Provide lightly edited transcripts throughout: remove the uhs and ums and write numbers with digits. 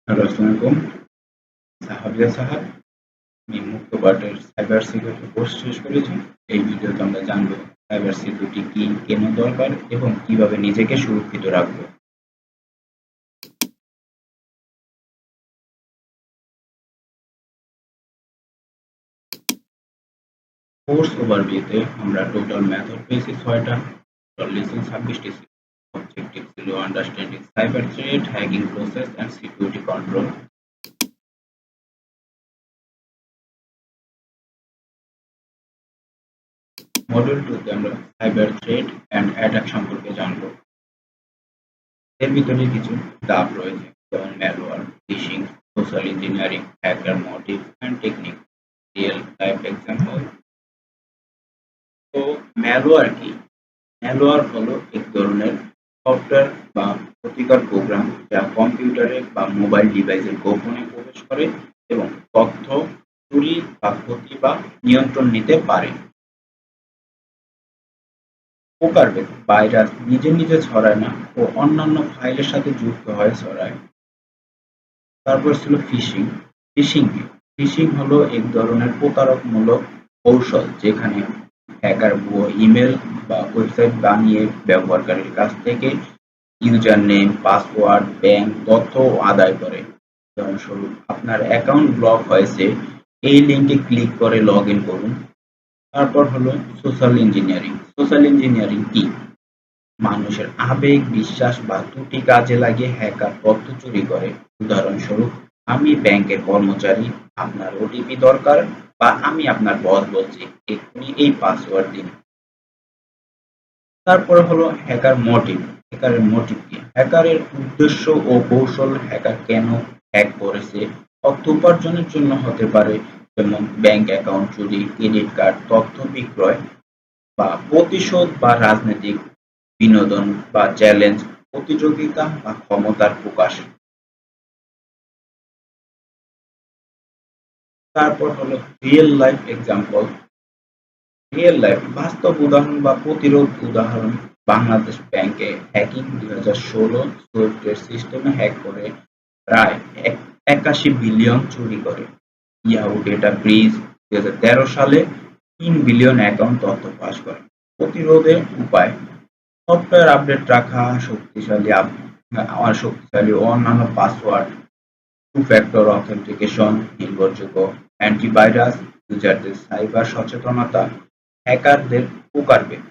Hello, আসসালামু আলাইকুম। সাহাবিয়া সাহাব। আমি মুক্তবাটের সাইবার সিকিউরিটি কোর্স শেষ করেছি। এই ভিডিওতে আমরা জানবো সাইবার সিকিউরিটি কি, কেন দরকার এবং কিভাবে নিজেকে সুরক্ষিত রাখবো। কোর্স ওভারভিউতে আমরা টোটাল মেথড পেয়েছি ৬টা, টোটাল লেসন ২৬টি ছিল। অবজেক্টিভ ছিল understanding cyber threat, hacking process and security control. Module 2 তে আমরা সাইবার থ্রেট অ্যান্ড অ্যাটাক সম্পর্কে জানবো। এর ভিতরে কিছু ধাপ রয়েছে, যেমন malware, phishing, social engineering, hacker motive and technique. Real life example. তো ম্যালওয়্যার কি? ম্যালওয়্যার হলো এক ধরনের সফটওয়্যার বা ক্ষতিকর প্রোগ্রাম যা কম্পিউটারে বা মোবাইল ডিভাইসে গোপনে প্রবেশ করে এবং তথ্য চুরি বা ক্ষতি বা নিয়ন্ত্রণ নিতে পারে। প্রকারভেদ: ভাইরাস নিজে নিজে ছড়ায় না ও অন্যান্য ফাইলের সাথে যুক্ত হয়ে ছড়ায়। তারপর ছিল ফিশিং। ফিশিং কি? ফিশিং হলো এক ধরনের প্রতারকমূলক কৌশল যেখানে হ্যাকার ভুয়ো ইমেল বা ওয়েবসাইট বানিয়ে ব্যবহারকারীর কাছ থেকে ইউজার নেম, পাসওয়ার্ড, ব্যাংক তথ্য আদায় করে। উদাহরণস্বরূপ, আপনার অ্যাকাউন্ট ব্লক হয়েছে, এই লিঙ্কে ক্লিক করে লগ ইন করুন। তারপর হলো সোশ্যাল ইঞ্জিনিয়ারিং। সোশ্যাল ইঞ্জিনিয়ারিং কি? মানুষের আবেগ, বিশ্বাস বা ত্রুটি কাজে লাগিয়ে হ্যাকার তথ্য চুরি করে। উদাহরণস্বরূপ, আমি ব্যাংকের কর্মচারী, আপনার ওটিপি দরকার, বা আমি আপনার বস বলছি, এক্ষুনি এই পাসওয়ার্ড দিন। তারপরে হলো হ্যাকার মোটিভ। হ্যাকারের মোটিভ কি? হ্যাকারের উদ্দেশ্য ও কৌশল: হ্যাকার কেন হ্যাক করেছে? অর্থ উপার্জনের জন্য হতে পারে, যেমন ব্যাংক অ্যাকাউন্ট চুরি, ক্রেডিট কার্ড তথ্য বিক্রয়, বা প্রতিশোধ বা রাজনৈতিক বিনোদন বা চ্যালেঞ্জ, প্রতিযোগিতা বা ক্ষমতার প্রকাশ। তারপর হলো real life example. Real life বাস্তব উদাহরণ বা প্রতিরোধ উদাহরণ: বাংলাদেশ ব্যাংকে হ্যাকিং ২০১৬ সুইফটের সিস্টেমে হ্যাক করে প্রায় ৮১ বিলিয়ন চুরি করে। ইয়াহু ডেটা ব্রিজ ২০১৩ সালে ৩ বিলিয়ন অ্যাকাউন্ট তথ্য ফাঁস করে। প্রতিরোধের উপায়: সফটওয়্যার আপডেট রাখা, শক্তিশালী ও অন্যান্য পাসওয়ার্ড, টু ফ্যাক্টর অথেন্টিকেশন নির্ভরযোগ্য, অ্যান্টিভাইরাস, ইউজারদের সাইবার সচেতনতা। হ্যাকারদের প্রকারভেদ: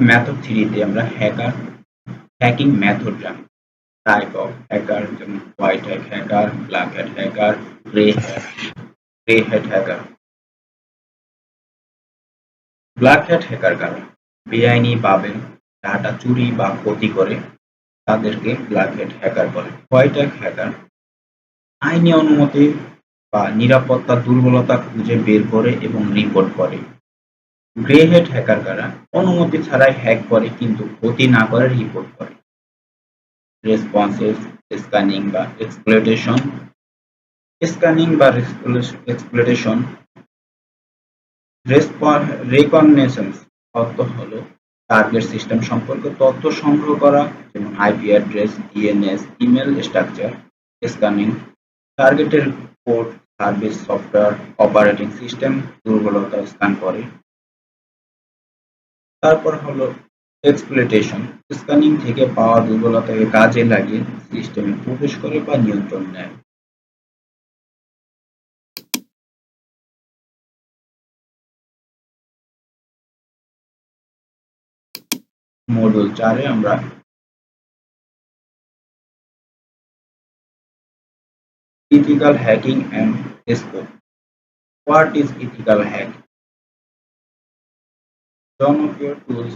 মেথড থ্রিতে আমরা হ্যাকিং মেথড জানি। টাইপ অফ হ্যাকার, যেমন white hat hacker, black hat hacker, grey hat hacker. Black hat hacker কারা? বেআইনিভাবে ডাটা চুরি বা ক্ষতি করে তাদেরকে ব্ল্যাক হ্যাট হ্যাকার বলে। হোয়াইট হ্যাট হ্যাকার আইনি অনুমতি বা নিরাপত্তার দুর্বলতা খুঁজে বের করে এবং রিপোর্ট করে। গ্রে হ্যাট হ্যাকার কারা? অনুমতি ছাড়াই হ্যাক করে কিন্তু ক্ষতি না করে রিপোর্ট করে। রেসপন্সিভ স্ক্যানিং বা এক্সপ্লয়টেশন। স্ক্যানিং বা এক্সপ্লয়টেশন রেকগনিশন অর্থ হলো টার্গেট সিস্টেম সম্পর্কে তথ্য সংগ্রহ করা, যেমন IP address, DNS, email structure. Scanning টার্গেটের code, service, software, operating system দুর্বলতা স্ক্যান করে। তারপর হলো এক্সপ্লয়টেশন। স্ক্যানিং থেকে পাওয়া দুর্বলতাকে কাজে লাগিয়ে সিস্টেমে প্রবেশ করে বা নিয়ন্ত্রণ নেয়। মডিউল ৪ এ আমরা ethical hacking and scope. What is ethical hack? জনপ্রিয় টুলস।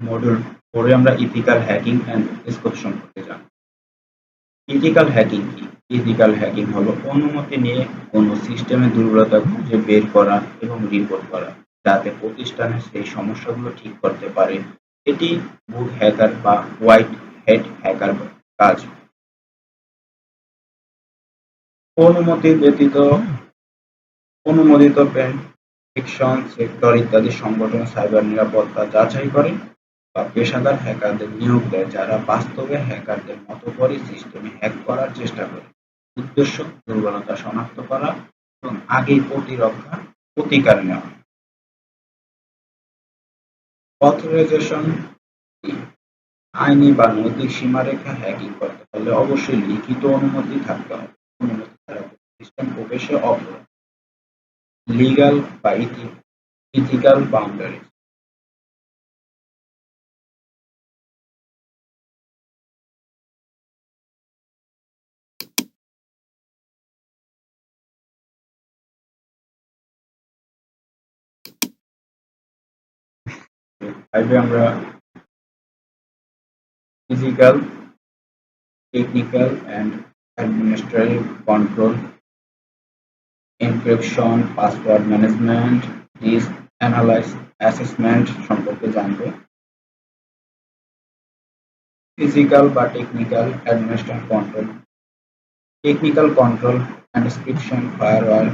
মডিউল ৪ এ আমরা ইথিক্যাল হ্যাকিং অ্যান্ড স্কোপ সম্পর্কে জানব। ইথিক্যাল হ্যাকিং কি? ইথিক্যাল হ্যাকিং হলো অনুমতি নিয়ে কোনো সিস্টেমে দুর্বলতা খুঁজে বের করা এবং রিপোর্ট করা, যাতে প্রতিষ্ঠানে সেই সমস্যাগুলো ঠিক করতে পারে। এটি গুড হ্যাকার বা হোয়াইট হ্যাট হ্যাকার কাজ। অনুমতি ব্যতীত অনুমোদিত পেনটেকশন সেক্টর ইত্যাদি সংগঠন সাইবার নিরাপত্তা যাচাই করে বা পেশাদার হ্যাকারদের নিয়োগ দেয় যারা বাস্তবে হ্যাকারদের মতো করে সিস্টেমে হ্যাক করার চেষ্টা করে। উদ্দেশ্য দুর্বলতা শনাক্ত করা এবং আগেই প্রতিকার নেওয়া। অথরাইজেশন কি? আইনি বা নৈতিক সীমারেখা হ্যাকিং করতে হলে অবশ্যই লিখিত অনুমতি থাকতে হবে। অনুমতি ছাড়া সিস্টেম প্রবেশে অপরাধ। লিগ্যাল বা ইথিক্যাল বাউন্ডারি। ফাইভে আমরা physical, technical and administrative control, encryption, password management, risk assessment সম্পর্কে জানব। ফিজিক্যাল বা technical administration control, technical control, encryption, firewall,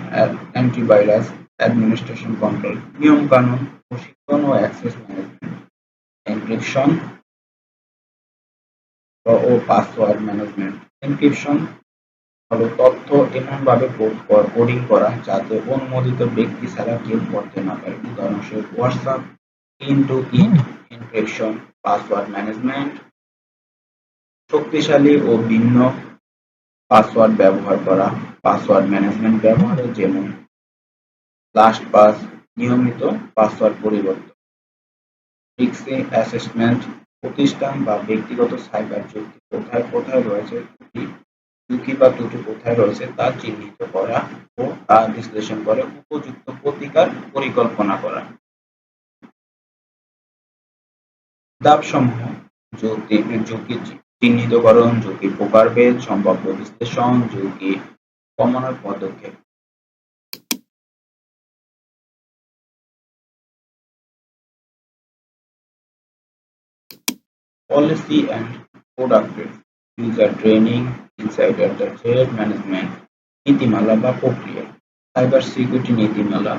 antivirus, administration control, নিয়মকানুন, প্রশিক্ষণ ও অ্যাক্সেস ম্যানেজমেন্ট, এনক্রিপশন ও পাসওয়ার্ড ম্যানেজমেন্ট। এনক্রিপশন হলো তথ্য এমনভাবে কোডিং করা যাতে অনুমোদিত ব্যক্তি ছাড়া কেউ পড়তে না পারে। উদাহরণস্বরূপ হোয়াটসঅ্যাপ ইন্ড-টু-ইন্ড এনক্রিপশন। পাসওয়ার্ড ম্যানেজমেন্ট শক্তিশালী ও ভিন্ন পাসওয়ার্ড ব্যবহার করা। পাসওয়ার্ড ম্যানেজমেন্ট ব্যবহারে যেমন লাস্টপাস, নিয়মিত পাসওয়ার্ড পরিবর্তন। রিস্ক অ্যাসেসমেন্ট প্রতিষ্ঠান বা ব্যক্তিগত সাইবার কোথায় রয়েছে ঝুঁকি বা ত্রুটি কোথায় রয়েছে তা চিহ্নিত করা ও তা বিশ্লেষণ করে উপযুক্ত প্রতিকার পরিকল্পনা করা। ধাপসমূহ: ঝুঁকি চিহ্নিতকরণ, ঝুঁকির প্রকারভেদ, সম্ভাব্য বিশ্লেষণ, ঝুঁকি কমানোর পদক্ষেপ। পলিসি অ্যান্ড প্রোডাক্টের user training, insider threat management, নীতিমালা বা প্রক্রিয়া, সাইবার সিকিউরিটি নীতিমালা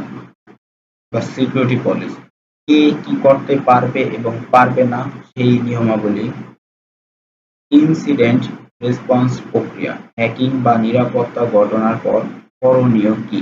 বা সিকিউরিটি পলিসি, কে কি করতে পারবে এবং পারবে না সেই নিয়মাবলী। ইনসিডেন্ট রেসপন্স প্রক্রিয়া, হ্যাকিং বা নিরাপত্তা ঘটনার পর করণীয় কি।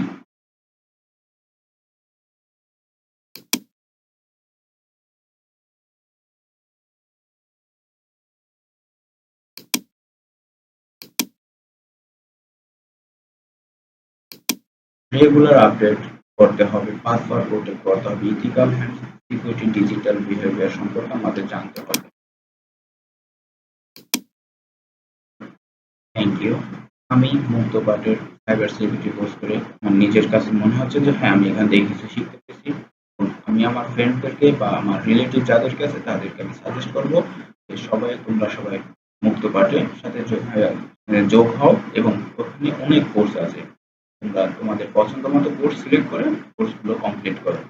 রেগুলার আপডেট করতে হবে, পাসওয়ার্ড প্রোটেক্ট করতে হবে, ethical and security digital behaviour সম্পর্কে আমাদের জানতে হবে। Thank you. আমি মুক্তপাঠের সাইবার সিকিউরিটি কোর্স করে আমার নিজের কাছে মনে হচ্ছে যে হ্যাঁ আমি এখান থেকে কিছু শিখতে পেরেছি। আমি আমার ফ্রেন্ডদেরকে বা আমার রিলেটিভ যাদেরকে আছে তাদেরকে আমি সাজেস্ট করবো যে তোমরা সবাই মুক্তপাঠের সাথে যোগ হও এবং ওখানে অনেক কোর্স আছে। তোমরা তোমাদের পছন্দ মতো কোর্স সিলেক্ট করে কোর্সগুলো কমপ্লিট করো।